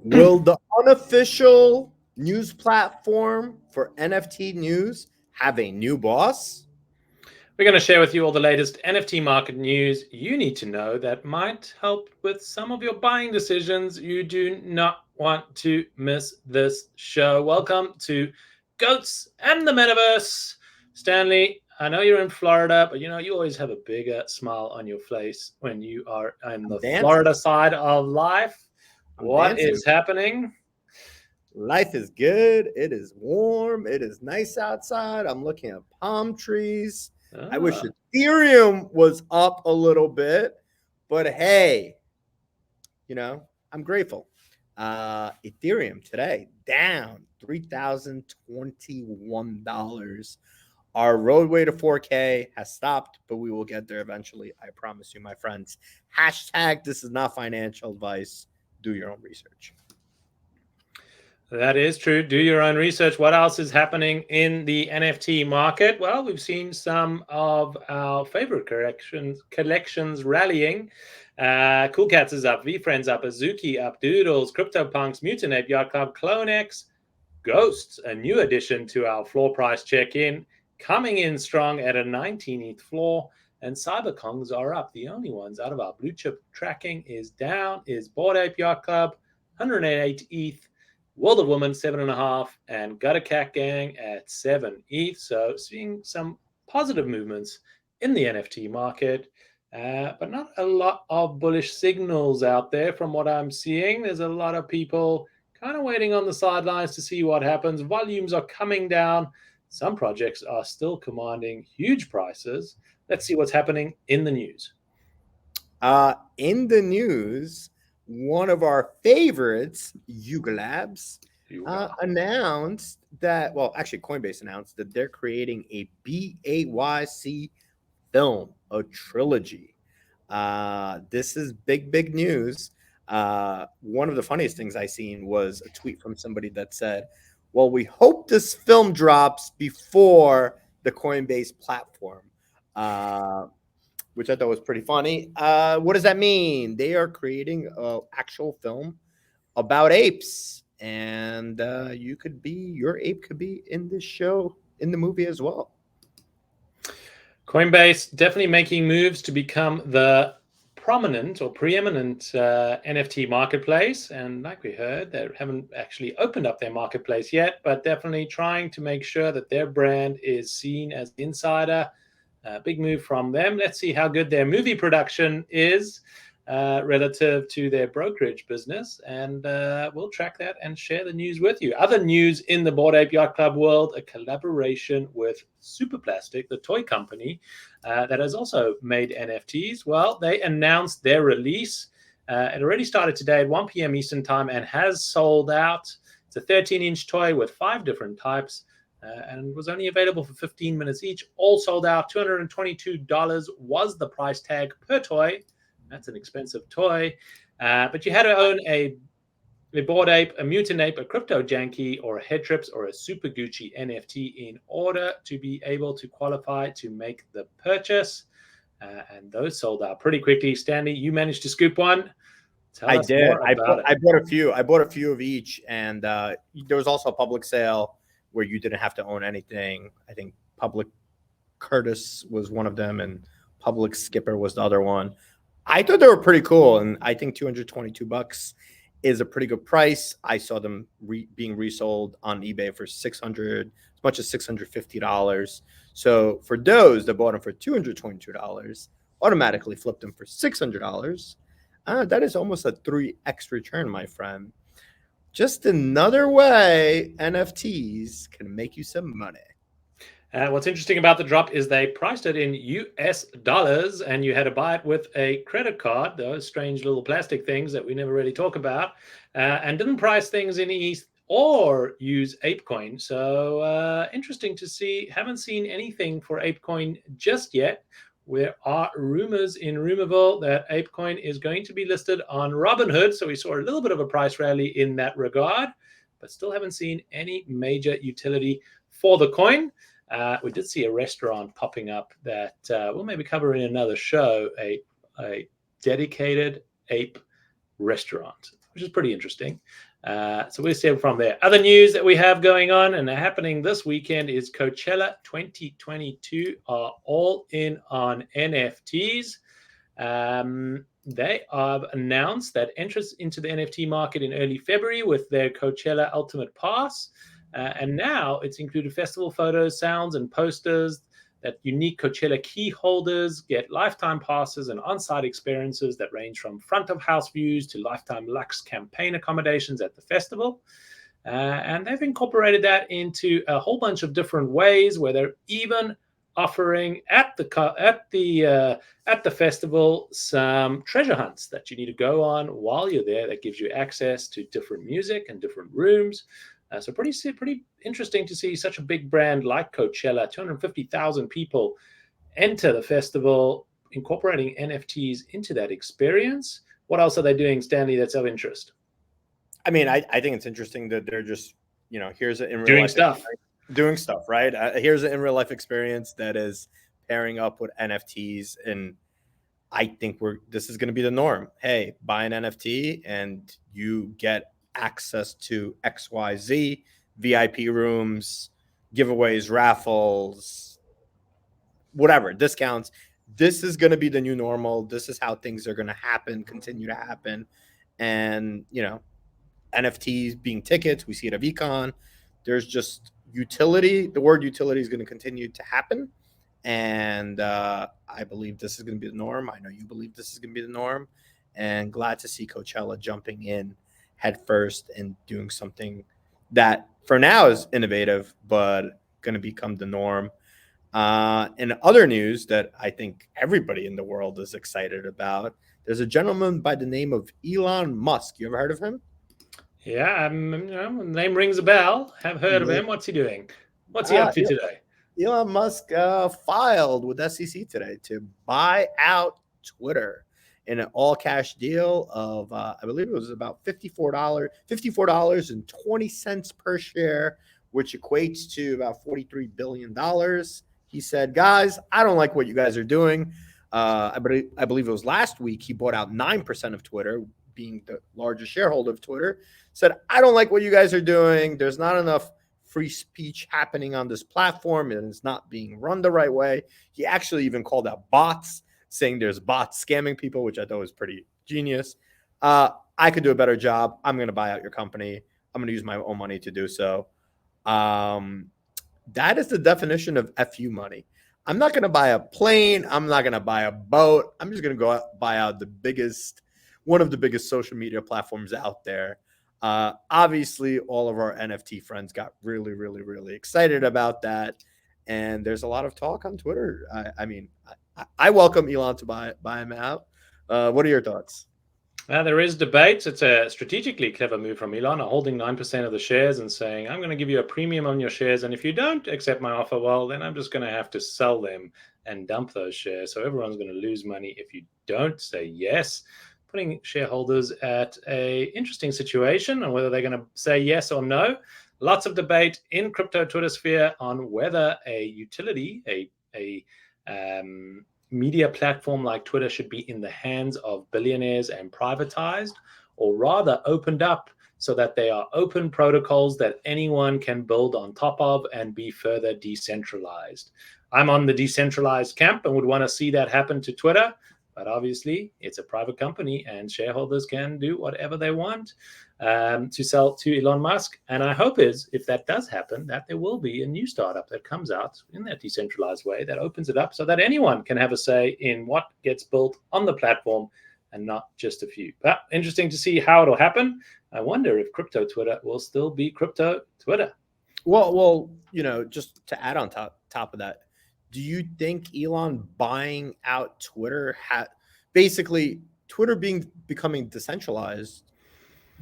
Will the unofficial news platform for NFT news have a new boss? We're going to share with you all the latest NFT market news you need to know that might help with some of your buying decisions. You do not want to miss this show. Welcome to Goats and the Metaverse. Stanley, I know you're in Florida, but you always have a bigger smile on your face when you are on the Florida side of life. What is happening? Life is good. It is warm. It is nice outside. I'm looking at palm trees. I wish Ethereum was up a little bit, but hey, I'm grateful. Ethereum today down $3,021. Our roadway to 4K has stopped, but we will get there eventually. I promise you, my friends. Hashtag this is not financial advice. Do your own research. That is true. Do your own research. What else is happening in the NFT market? Well, we've seen some of our favorite collections rallying. Cool Cats is up, VFriends up, Azuki up, Doodles, CryptoPunks, Mutant Ape Yacht Club, CloneX, Ghosts, a new addition to our floor price check-in, coming in strong at a 19 ETH floor, and Cyberkongs are up. The only ones out of our blue chip tracking is down, is Bored Ape Yacht Club, 108 ETH, World of Woman 7.5, and Gutter Cat Gang at 7 ETH. So seeing some positive movements in the NFT market, but not a lot of bullish signals out there from what I'm seeing. There's a lot of people kind of waiting on the sidelines to see what happens. Volumes are coming down. Some projects are still commanding huge prices. Let's see what's happening in the news. In the news, one of our favorites, YugaLabs, announced that, well, actually Coinbase announced that they're creating a BAYC film, a trilogy. This is big news. One of the funniest things I seen was a tweet from somebody that said, well, we hope this film drops before the Coinbase platform. Which I thought was pretty funny. What does that mean? They are creating an actual film about apes, and your ape could be in this show, in the movie as well. Coinbase definitely making moves to become the prominent or preeminent NFT marketplace. And like we heard, they haven't actually opened up their marketplace yet, but definitely trying to make sure that their brand is seen as insider. Big move from them. Let's see how good their movie production is relative to their brokerage business. And we'll track that and share the news with you. Other news in the Bored Ape Yacht Club world, a collaboration with Superplastic, the toy company that has also made NFTs. Well, they announced their release. It already started today at 1 p.m. Eastern time and has sold out. It's a 13-inch toy with 5 different types. And was only available for 15 minutes each. All sold out. $222 was the price tag per toy. That's an expensive toy. But you had to own a Bored Ape, a Mutant Ape, a Crypto Junkie, or a Head Trips, or a Super Gucci NFT in order to be able to qualify to make the purchase. And those sold out pretty quickly. Stanley, you managed to scoop one. I did. I bought a few. I bought a few of each. And there was also a public sale where you didn't have to own anything. I think Public Curtis was one of them, and Public Skipper was the other one. I thought they were pretty cool, and I think $222 is a pretty good price. I saw them being resold on eBay for $600, as much as $650. So for those that bought them for $222, automatically flipped them for $600. That is almost a 3x return, my friend. Just another way NFTs can make you some money. What's interesting about the drop is they priced it in US dollars, and you had to buy it with a credit card, those strange little plastic things that we never really talk about, and didn't price things in ETH or use ApeCoin. So interesting to see. Haven't seen anything for ApeCoin just yet. There are rumors in Rumorville that ApeCoin is going to be listed on Robinhood. So we saw a little bit of a price rally in that regard, but still haven't seen any major utility for the coin. We did see a restaurant popping up that we'll maybe cover in another show, a dedicated ape restaurant, which is pretty interesting. So we'll see from there. Other news that we have going on and happening this weekend is Coachella 2022 are all in on NFTs. They have announced that entrance into the NFT market in early February with their Coachella Ultimate Pass. And now it's included festival photos, sounds, and posters. That unique Coachella key holders get lifetime passes and on-site experiences that range from front-of-house views to lifetime luxe campaign accommodations at the festival. And they've incorporated that into a whole bunch of different ways, where they're even offering at the festival some treasure hunts that you need to go on while you're there. That gives you access to different music and different rooms. So pretty interesting to see such a big brand like Coachella, 250,000 people enter the festival, incorporating NFTs into that experience. What else are they doing, Stanley, that's of interest? I mean, I think it's interesting that they're just, here's an in real doing life stuff. Doing stuff, right? Here's an in real life experience that is pairing up with NFTs, and I think this is going to be the norm. Hey, buy an NFT and you get access to XYZ, VIP rooms, giveaways, raffles, whatever, discounts. This is going to be the new normal. This is how things are going to happen, continue to happen. And, NFTs being tickets, we see it at VCon. There's just utility. The word utility is going to continue to happen. And I believe this is going to be the norm. I know you believe this is going to be the norm. And glad to see Coachella jumping in head first and doing something that for now is innovative, but going to become the norm. In other news that I think everybody in the world is excited about, there's a gentleman by the name of Elon Musk. You ever heard of him? Yeah, name rings a bell. Have heard of him. What's he doing? What's he up to today? Elon Musk filed with SEC today to buy out Twitter in an all-cash deal of, I believe it was about $54.20 per share, which equates to about $43 billion. He said, guys, I don't like what you guys are doing. I believe it was last week he bought out 9% of Twitter, being the largest shareholder of Twitter, said, I don't like what you guys are doing. There's not enough free speech happening on this platform, and it's not being run the right way. He actually even called out bots, saying there's bots scamming people, which I thought was pretty genius. I could do a better job. I'm going to buy out your company. I'm going to use my own money to do so. That is the definition of FU money. I'm not going to buy a plane. I'm not going to buy a boat. I'm just going to go out, buy out one of the biggest social media platforms out there. Obviously, all of our NFT friends got really, really, really excited about that. And there's a lot of talk on Twitter. I welcome Elon to buy him out. What are your thoughts? There is debate. It's a strategically clever move from Elon, holding 9% of the shares and saying, I'm going to give you a premium on your shares. And if you don't accept my offer, well, then I'm just going to have to sell them and dump those shares. So everyone's going to lose money if you don't say yes, putting shareholders at a interesting situation on whether they're going to say yes or no. Lots of debate in crypto Twitter sphere on whether a utility, a media platform like Twitter should be in the hands of billionaires and privatized, or rather opened up so that they are open protocols that anyone can build on top of and be further decentralized. I'm on the decentralized camp and would want to see that happen to Twitter, but obviously it's a private company and shareholders can do whatever they want to sell to Elon Musk. And I hope if that does happen, that there will be a new startup that comes out in that decentralized way that opens it up so that anyone can have a say in what gets built on the platform and not just a few. But interesting to see how it'll happen. I wonder if crypto Twitter will still be crypto Twitter. Well, just to add on top of that, do you think Elon buying out Twitter basically Twitter becoming decentralized?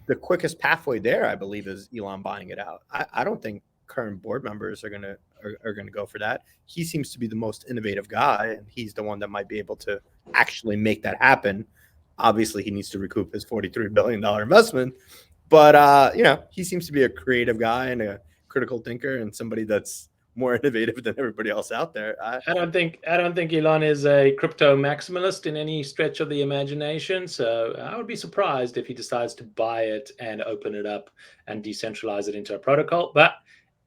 The quickest pathway there, I believe, is Elon buying it out. I don't think current board members are gonna go for that. He seems to be the most innovative guy, and he's the one that might be able to actually make that happen. Obviously, he needs to recoup his $43 billion investment, but he seems to be a creative guy and a critical thinker and somebody that's more innovative than everybody else out there. I don't think Elon is a crypto maximalist in any stretch of the imagination. So I would be surprised if he decides to buy it and open it up and decentralize it into a protocol. But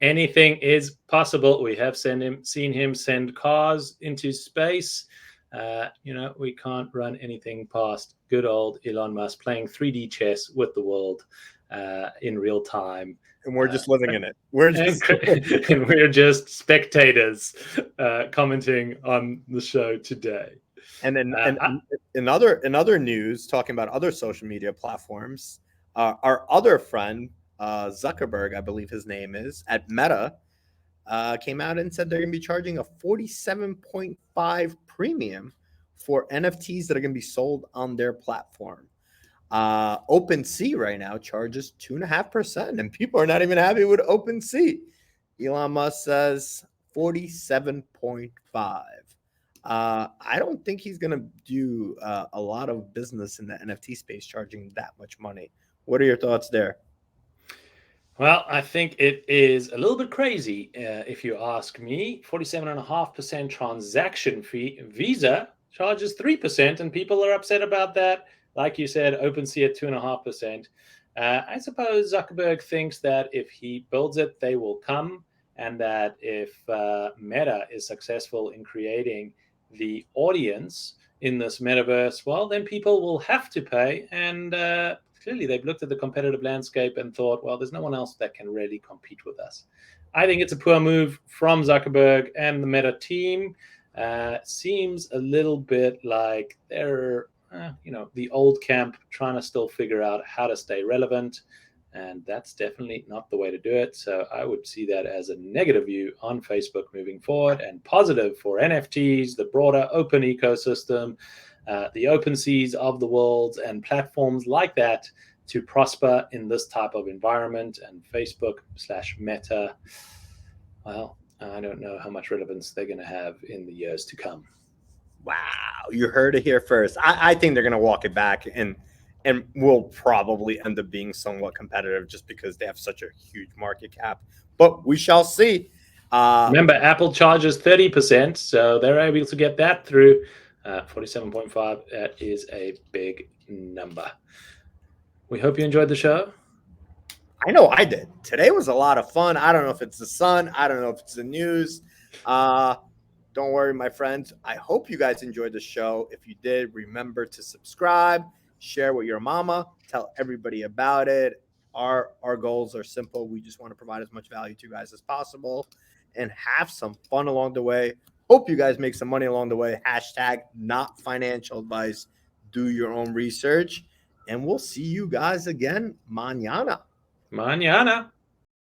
anything is possible. We have seen him send cars into space. We can't run anything past good old Elon Musk playing 3D chess with the world in real time. And we're just living in it. We're just spectators commenting on the show today. And then in other news, talking about other social media platforms, our other friend, Zuckerberg, I believe his name is, at Meta, came out and said they're going to be charging a 47.5 premium for NFTs that are going to be sold on their platform. OpenSea right now charges 2.5%, and people are not even happy with OpenSea. Elon Musk says 47.5. I don't think he's going to do a lot of business in the NFT space charging that much money. What are your thoughts there? Well, I think it is a little bit crazy, if you ask me. 47.5% transaction fee. Visa charges 3%, and people are upset about that. Like you said, OpenSea at 2.5%. I suppose Zuckerberg thinks that if he builds it, they will come, and that if Meta is successful in creating the audience in this metaverse, well, then people will have to pay. And clearly, they've looked at the competitive landscape and thought, well, there's no one else that can really compete with us. I think it's a poor move from Zuckerberg and the Meta team. Seems a little bit like they're the old camp trying to still figure out how to stay relevant, and that's definitely not the way to do it. So I would see that as a negative view on Facebook moving forward, and positive for NFTs, the broader open ecosystem, the OpenSeas of the world, and platforms like that to prosper in this type of environment. And Facebook/Meta, well, I don't know how much relevance they're going to have in the years to come. Wow, you heard it here first. I think they're going to walk it back, and will probably end up being somewhat competitive just because they have such a huge market cap. But we shall see. Remember, Apple charges 30%, so they're able to get that through. 47.5, that is a big number. We hope you enjoyed the show. I know I did. Today was a lot of fun. I don't know if it's the sun. I don't know if it's the news. Don't worry, my friends. I hope you guys enjoyed the show. If you did, remember to subscribe, share with your mama, tell everybody about it. Our goals are simple. We just want to provide as much value to you guys as possible and have some fun along the way. Hope you guys make some money along the way. Hashtag not financial advice. Do your own research. And we'll see you guys again mañana. Mañana.